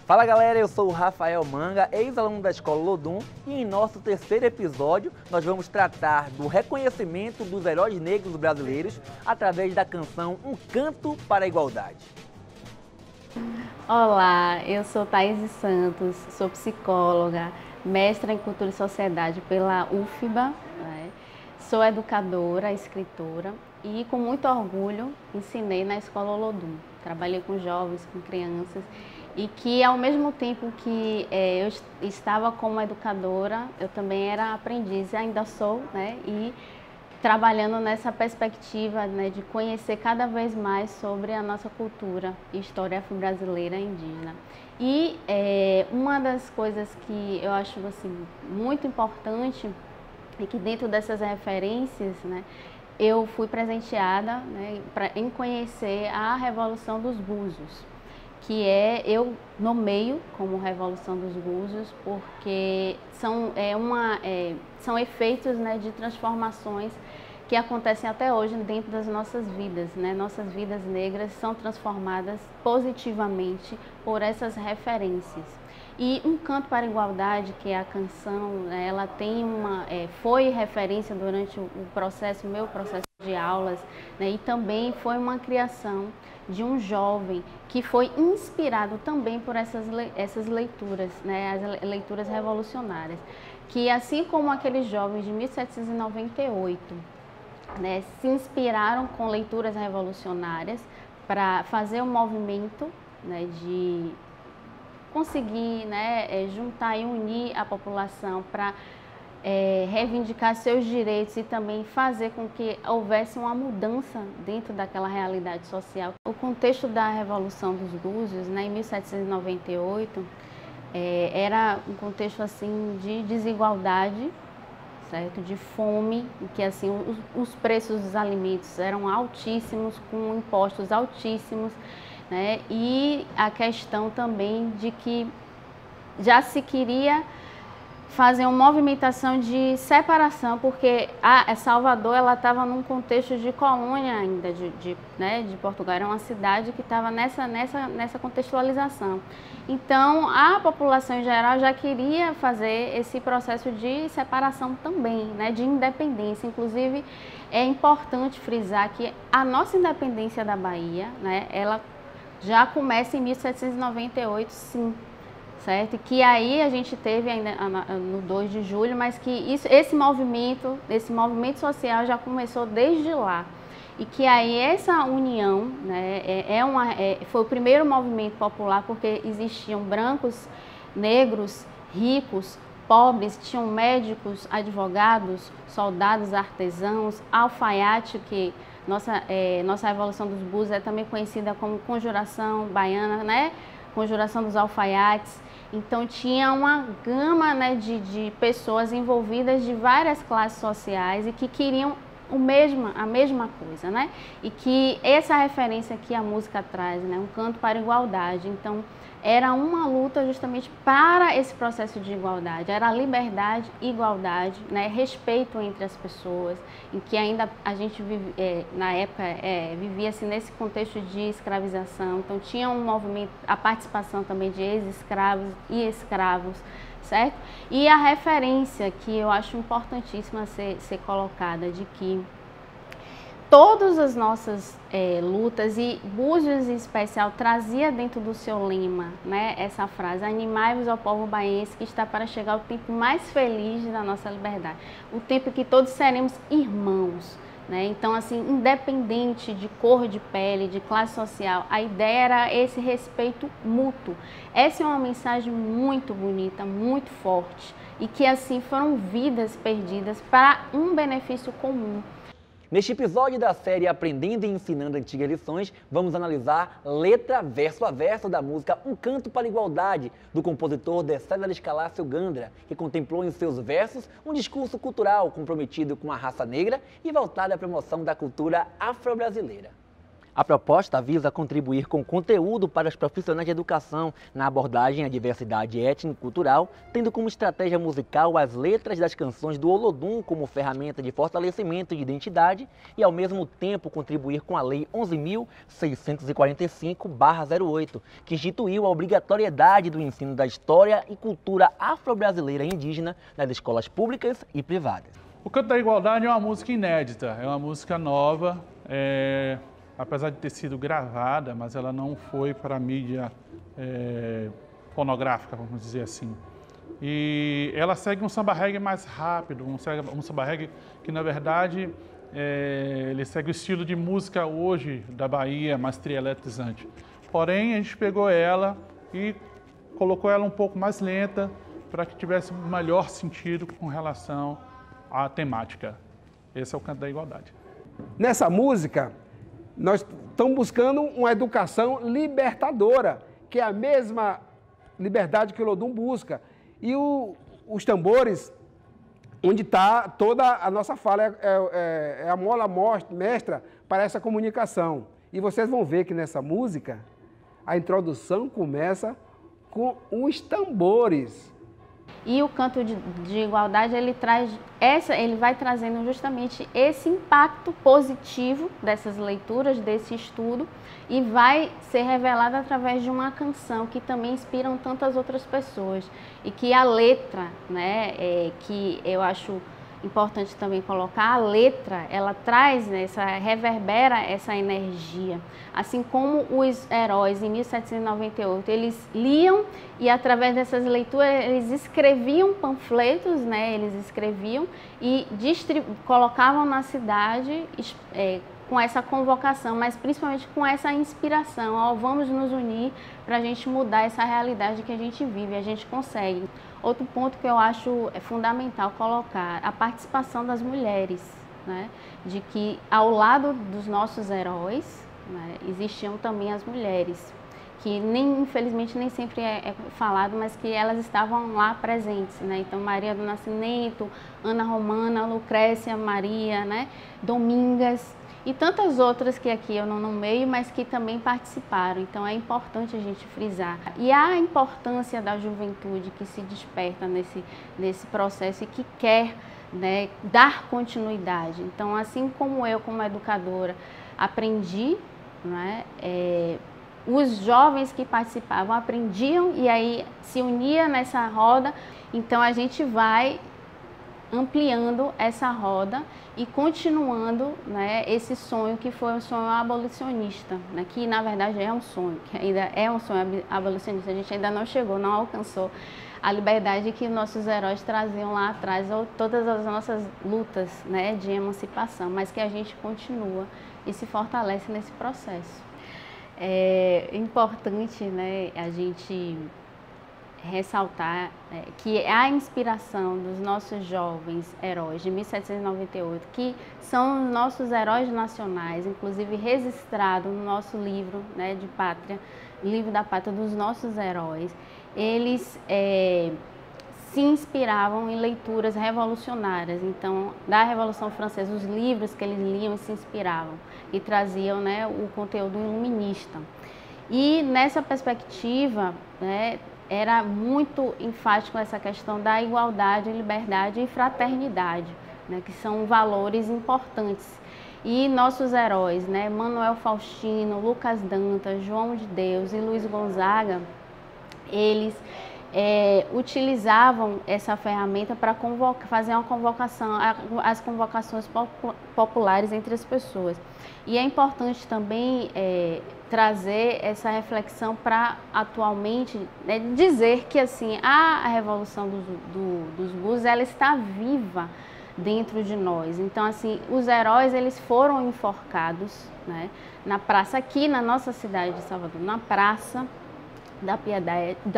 Fala galera, eu sou o Rafael Manga, ex-aluno da Escola Lodum, e em nosso terceiro episódio nós vamos tratar do reconhecimento dos heróis negros brasileiros através da canção Um Canto para a Igualdade. Olá, eu sou Thaís Santos, sou psicóloga, mestra em Cultura e Sociedade pela UFBA, né? Sou educadora, escritora e com muito orgulho ensinei na Escola Lodum. Trabalhei com jovens, com crianças e que ao mesmo tempo que eu estava como educadora, eu também era aprendiz, ainda sou, né? E trabalhando nessa perspectiva, né, de conhecer cada vez mais sobre a nossa cultura e história afro-brasileira e indígena. E uma das coisas que eu acho assim, muito importante é que dentro dessas referências, né, eu fui presenteada, né, em conhecer a Revolução dos Búzios, que eu nomeio como Revolução dos Búzios porque são efeitos, né, de transformações que acontecem até hoje dentro das nossas vidas, né? Nossas vidas negras são transformadas positivamente por essas referências. E Um Canto para a Igualdade, que é a canção, né, ela tem foi referência durante o meu processo de aulas, né, e também foi uma criação de um jovem que foi inspirado também por essas leituras, né, as leituras revolucionárias, que assim como aqueles jovens de 1798, né, se inspiraram com leituras revolucionárias para fazer um movimento, né, de conseguir, né, juntar e unir a população para reivindicar seus direitos e também fazer com que houvesse uma mudança dentro daquela realidade social. O contexto da Revolução dos Búzios, né, em 1798, era um contexto assim de desigualdade, certo? De fome, em que assim os preços dos alimentos eram altíssimos, com impostos altíssimos, né? E a questão também de que já se queria fazer uma movimentação de separação, porque Salvador ela estava num contexto de colônia ainda né, de Portugal, era uma cidade que estava nessa contextualização. Então, a população em geral já queria fazer esse processo de separação também, né, de independência. Inclusive, é importante frisar que a nossa independência da Bahia, né, ela já começa em 1798, sim. Certo? Que aí a gente teve ainda no 2 de julho, mas que esse movimento social já começou desde lá. E que aí essa união, né, foi o primeiro movimento popular porque existiam brancos, negros, ricos, pobres, tinham médicos, advogados, soldados, artesãos, alfaiate, que nossa Revolução dos Búzios é também conhecida como Conjuração Baiana, né? Conjuração dos Alfaiates. Então tinha uma gama, né, de pessoas envolvidas de várias classes sociais e que queriam a mesma coisa, né? E que essa referência que a música traz, né, Um Canto para a Igualdade. Então era uma luta justamente para esse processo de igualdade, era liberdade, igualdade, né, respeito entre as pessoas, em que ainda a gente na época vivia-se nesse contexto de escravização, então tinha um movimento, a participação também de ex-escravos e escravos, certo? E a referência que eu acho importantíssima ser colocada de que todas as nossas lutas, e Búzios em especial trazia dentro do seu lema, né, essa frase: animai-vos ao povo baiense que está para chegar o tempo mais feliz da nossa liberdade, o tempo que todos seremos irmãos, né? Então assim, independente de cor de pele, de classe social, a ideia era esse respeito mútuo. Essa é uma mensagem muito bonita, muito forte, e que assim foram vidas perdidas para um benefício comum. Neste episódio da série Aprendendo e Ensinando Antigas Lições, vamos analisar letra verso a verso da música Um Canto para a Igualdade, do compositor de César Escalácio Gandra, que contemplou em seus versos um discurso cultural comprometido com a raça negra e voltado à promoção da cultura afro-brasileira. A proposta visa contribuir com conteúdo para os profissionais de educação na abordagem à diversidade étnico-cultural, tendo como estratégia musical as letras das canções do Olodum como ferramenta de fortalecimento de identidade e, ao mesmo tempo, contribuir com a Lei 11.645/08, que instituiu a obrigatoriedade do ensino da história e cultura afro-brasileira e indígena nas escolas públicas e privadas. O Canto da Igualdade é uma música inédita, é uma música nova, apesar de ter sido gravada, mas ela não foi para a mídia fonográfica, vamos dizer assim. E ela segue um samba reggae mais rápido, um samba reggae que, na verdade, ele segue o estilo de música hoje da Bahia, mais trieletrizante. Porém, a gente pegou ela e colocou ela um pouco mais lenta para que tivesse melhor sentido com relação à temática. Esse é o Canto da Igualdade. Nessa música, nós estamos buscando uma educação libertadora, que é a mesma liberdade que o Olodum busca. E os tambores, onde está toda a nossa fala, é a mola mestra para essa comunicação. E vocês vão ver que nessa música, a introdução começa com os tambores. E o Canto de Igualdade, ele vai trazendo justamente esse impacto positivo dessas leituras, desse estudo, e vai ser revelado através de uma canção que também inspiram tantas outras pessoas. E que a letra, né, que eu acho importante também colocar, a letra, ela traz, reverbera essa energia. Assim como os heróis, em 1798, eles liam e através dessas leituras eles escreviam panfletos, né? Eles escreviam e colocavam na cidade com essa convocação, mas principalmente com essa inspiração. Ó, vamos nos unir para a gente mudar essa realidade que a gente vive, a gente consegue. Outro ponto que eu acho fundamental colocar, a participação das mulheres, né? De que ao lado dos nossos heróis, né, existiam também as mulheres, que infelizmente nem sempre é falado, mas que elas estavam lá presentes, né? Então Maria do Nascimento, Ana Romana, Lucrécia, Maria, né? Domingas e tantas outras que aqui eu não nomeio, mas que também participaram. Então é importante a gente frisar. E a importância da juventude que se desperta nesse processo e que quer, né, dar continuidade. Então, assim como eu, como educadora, aprendi, né, os jovens que participavam aprendiam e aí se unia nessa roda. Então a gente vai ampliando essa roda e continuando, né, esse sonho que foi um sonho abolicionista, né, que na verdade é um sonho, que ainda é um sonho abolicionista. A gente ainda não chegou, não alcançou a liberdade que nossos heróis traziam lá atrás, ou todas as nossas lutas, né, de emancipação, mas que a gente continua e se fortalece nesse processo. É importante, né, a gente ressaltar que a inspiração dos nossos jovens heróis de 1798, que são os nossos heróis nacionais, inclusive registrado no nosso livro, né, de pátria, livro da pátria dos nossos heróis, eles se inspiravam em leituras revolucionárias. Então, da Revolução Francesa, os livros que eles liam e se inspiravam e traziam, né, o conteúdo iluminista. E nessa perspectiva, né, era muito enfático essa questão da igualdade, liberdade e fraternidade, né, que são valores importantes. E nossos heróis, né, Manuel Faustino, Lucas Dantas, João de Deus e Luiz Gonzaga, eles utilizavam essa ferramenta para fazer uma convocação, as convocações populares entre as pessoas. E é importante também trazer essa reflexão para atualmente, né, dizer que assim a revolução dos blues, ela está viva dentro de nós. Então assim, os heróis, eles foram enforcados, né, na praça aqui na nossa cidade de Salvador, na Praça da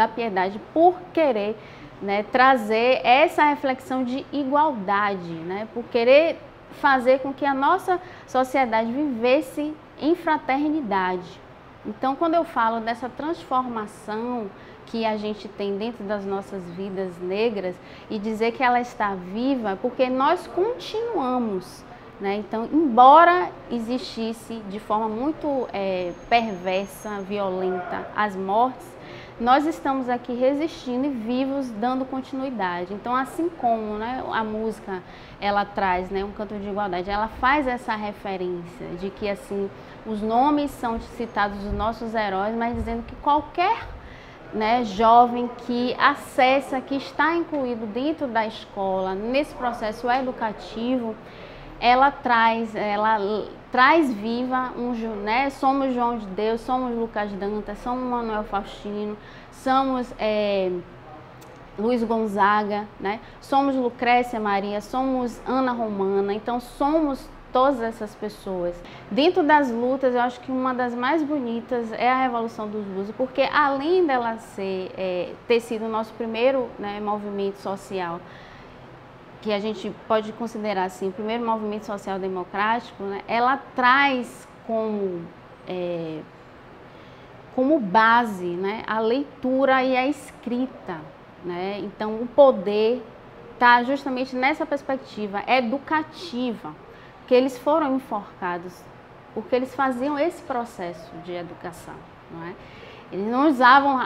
Piedade, por querer, né, trazer essa reflexão de igualdade, né, por querer fazer com que a nossa sociedade vivesse em fraternidade. Então, quando eu falo dessa transformação que a gente tem dentro das nossas vidas negras e dizer que ela está viva, porque nós continuamos né? Então, embora existisse de forma muito perversa, violenta, as mortes, nós estamos aqui resistindo e vivos, dando continuidade. Então, assim como, né, a música, ela traz, né, um canto de igualdade, ela faz essa referência de que, assim, os nomes são citados dos nossos heróis, mas dizendo que qualquer, né, jovem que acessa, que está incluído dentro da escola, nesse processo educativo, ela traz viva, né? Somos João de Deus, somos Lucas Dantas, somos Manuel Faustino, somos Luiz Gonzaga, né? Somos Lucrécia Maria, somos Ana Romana, então somos todas essas pessoas. Dentro das lutas, eu acho que uma das mais bonitas é a Revolução dos Búzios, porque além dela ter sido o nosso primeiro, né, movimento social, que a gente pode considerar assim, o primeiro movimento social democrático, né, ela traz como base, né, a leitura e a escrita, né? Então, o poder está justamente nessa perspectiva educativa, que eles foram enforcados porque eles faziam esse processo de educação, não é? Eles não usavam,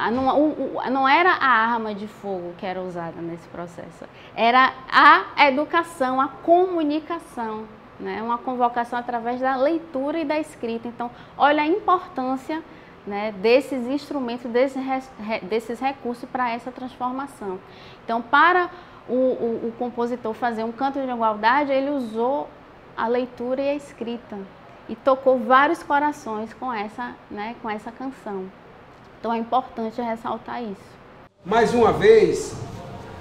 não era a arma de fogo que era usada nesse processo, era a educação, a comunicação, né? Uma convocação através da leitura e da escrita. Então, olha a importância, né, desses instrumentos, desses recursos para essa transformação. Então, para o compositor fazer um canto de igualdade, ele usou a leitura e a escrita e tocou vários corações com essa canção. Então é importante ressaltar isso. Mais uma vez,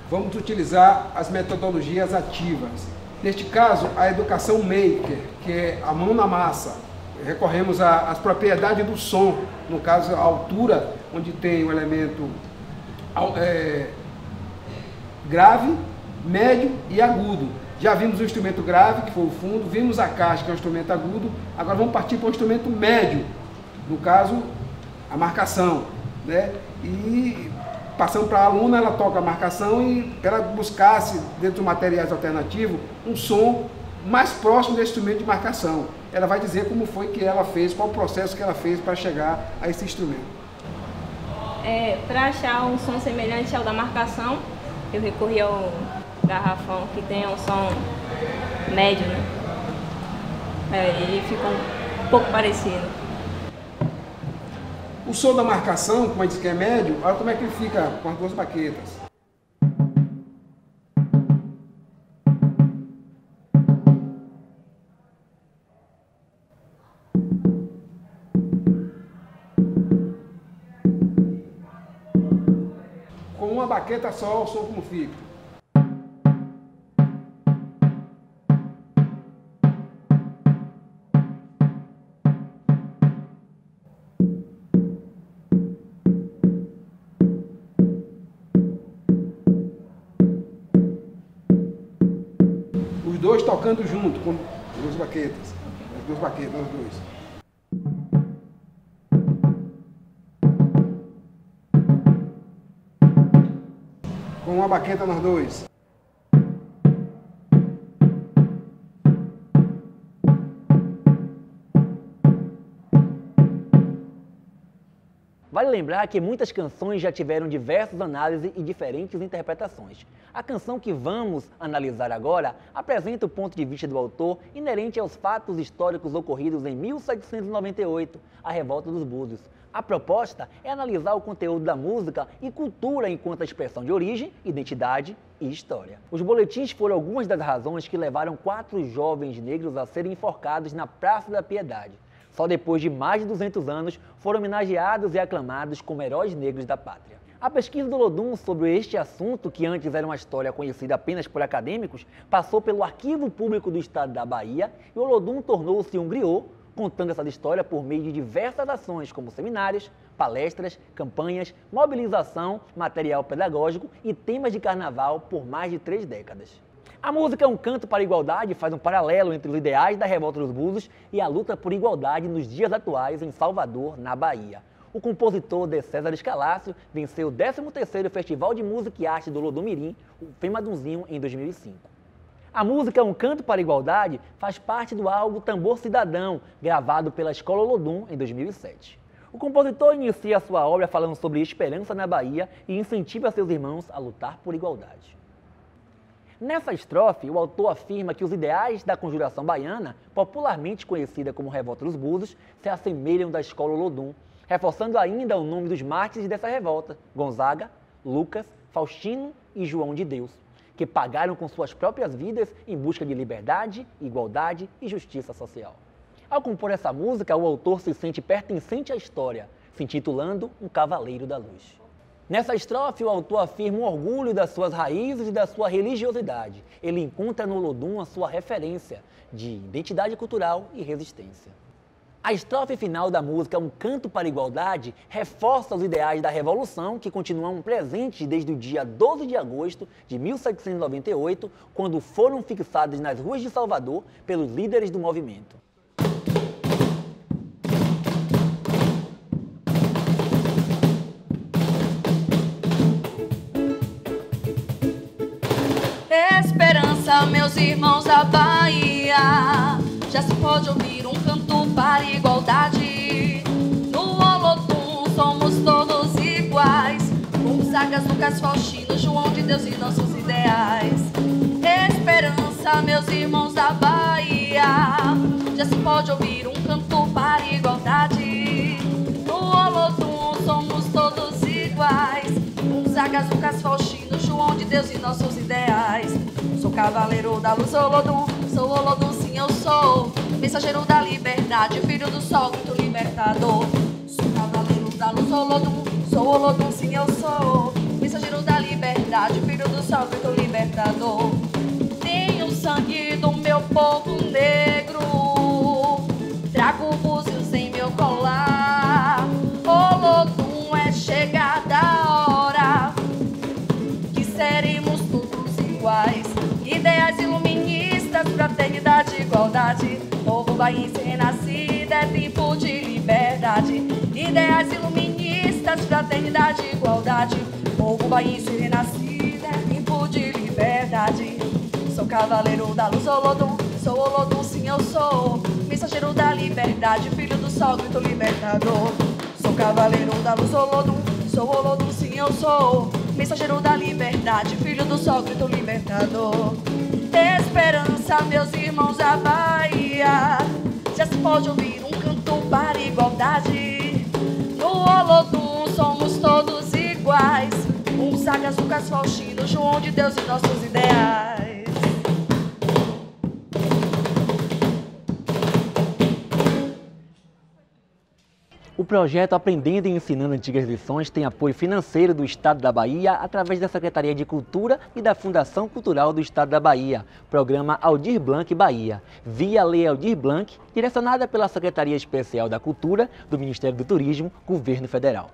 vamos utilizar as metodologias ativas. Neste caso, a educação maker, que é a mão na massa. Recorremos às propriedades do som, no caso a altura, onde tem o elemento grave, médio e agudo. Já vimos o instrumento grave, que foi o fundo, vimos a caixa, que é o instrumento agudo, agora vamos partir para o instrumento médio, no caso, a marcação, né? E passando para a aluna, ela toca a marcação e ela buscasse, dentro dos materiais alternativos, um som mais próximo desse instrumento de marcação. Ela vai dizer como foi que ela fez, qual o processo que ela fez para chegar a esse instrumento. Para achar um som semelhante ao da marcação, eu recorri ao garrafão, que tem um som médio, né? Ele ficou um pouco parecido. O som da marcação, como a gente diz que é médio, olha como é que ele fica com as duas baquetas. Com uma baqueta só, o som como fica. Os dois tocando junto, com duas baquetas. As duas baquetas, os dois. Com uma baqueta nós dois. Vale lembrar que muitas canções já tiveram diversas análises e diferentes interpretações. A canção que vamos analisar agora apresenta o ponto de vista do autor inerente aos fatos históricos ocorridos em 1798, a Revolta dos Búzios. A proposta é analisar o conteúdo da música e cultura enquanto expressão de origem, identidade e história. Os boletins foram algumas das razões que levaram 4 jovens negros a serem enforcados na Praça da Piedade. Só depois de mais de 200 anos foram homenageados e aclamados como heróis negros da pátria. A pesquisa do Olodum sobre este assunto, que antes era uma história conhecida apenas por acadêmicos, passou pelo Arquivo Público do Estado da Bahia e o Olodum tornou-se um griot, contando essa história por meio de diversas ações como seminários, palestras, campanhas, mobilização, material pedagógico e temas de carnaval por mais de 3 décadas. A música Um Canto para a Igualdade faz um paralelo entre os ideais da Revolta dos Búzios e a luta por igualdade nos dias atuais em Salvador, na Bahia. O compositor de César Escalácio venceu o 13º Festival de Música e Arte do Olodum Mirim, o FEMADUNzinho, em 2005. A música Um Canto para a Igualdade faz parte do álbum Tambor Cidadão, gravado pela Escola Olodum em 2007. O compositor inicia sua obra falando sobre esperança na Bahia e incentiva seus irmãos a lutar por igualdade. Nessa estrofe, o autor afirma que os ideais da Conjuração Baiana, popularmente conhecida como Revolta dos Búzios, se assemelham da Escola Olodum, reforçando ainda o nome dos mártires dessa revolta, Gonzaga, Lucas, Faustino e João de Deus, que pagaram com suas próprias vidas em busca de liberdade, igualdade e justiça social. Ao compor essa música, o autor se sente pertencente à história, se intitulando Um Cavaleiro da Luz. Nessa estrofe, o autor afirma o orgulho das suas raízes e da sua religiosidade. Ele encontra no Olodum a sua referência de identidade cultural e resistência. A estrofe final da música Um Canto para a Igualdade reforça os ideais da Revolução que continuam presentes desde o dia 12 de agosto de 1798, quando foram fixadas nas ruas de Salvador pelos líderes do movimento. Esperança, meus irmãos da Bahia, já se pode ouvir um canto para a igualdade. No Olodum somos todos iguais, Gonzagas, Lucas, Faustino, João de Deus e nossos ideais. Esperança, meus irmãos da Bahia, já se pode ouvir um canto para a igualdade. No Olodum somos todos iguais, Gonzagas, Lucas, Faustino, João de Deus e nossos ideais. Sou cavaleiro da luz, Olodum, sou Olodum, sim eu sou. Mensageiro da liberdade, filho do sol, grito libertador. Sou cavaleiro da luz, Olodum, sou Olodum, sim eu sou. Mensageiro da liberdade, filho do sol, grito libertador. Tenho sangue do meu povo negro, trago búzios em meu colar. Olodum, é chegada a hora que seremos todos iguais. Ideais iluministas, fraternidade, igualdade. Povo baiense renascido, é tempo de liberdade. Ideais iluministas, fraternidade, igualdade. Povo baiense renascido, é tempo de liberdade. Sou cavaleiro da luz, Olodum, sou Olodum, sim eu sou. Mensageiro da liberdade, filho do sol, grito libertador. Sou cavaleiro da luz, Olodum, sou Olodum, sim eu sou. Mensageiro da liberdade, filho do sol, grito libertador. Esperança, meus irmãos da Bahia, já se pode ouvir um canto para a igualdade. No Olodum somos todos iguais, Gonzagas, Lucas, Faustino, João de Deus e nossos ideais. O projeto Aprendendo e Ensinando Antigas Lições tem apoio financeiro do Estado da Bahia através da Secretaria de Cultura e da Fundação Cultural do Estado da Bahia, programa Aldir Blanc Bahia, via Lei Aldir Blanc, direcionada pela Secretaria Especial da Cultura do Ministério do Turismo, Governo Federal.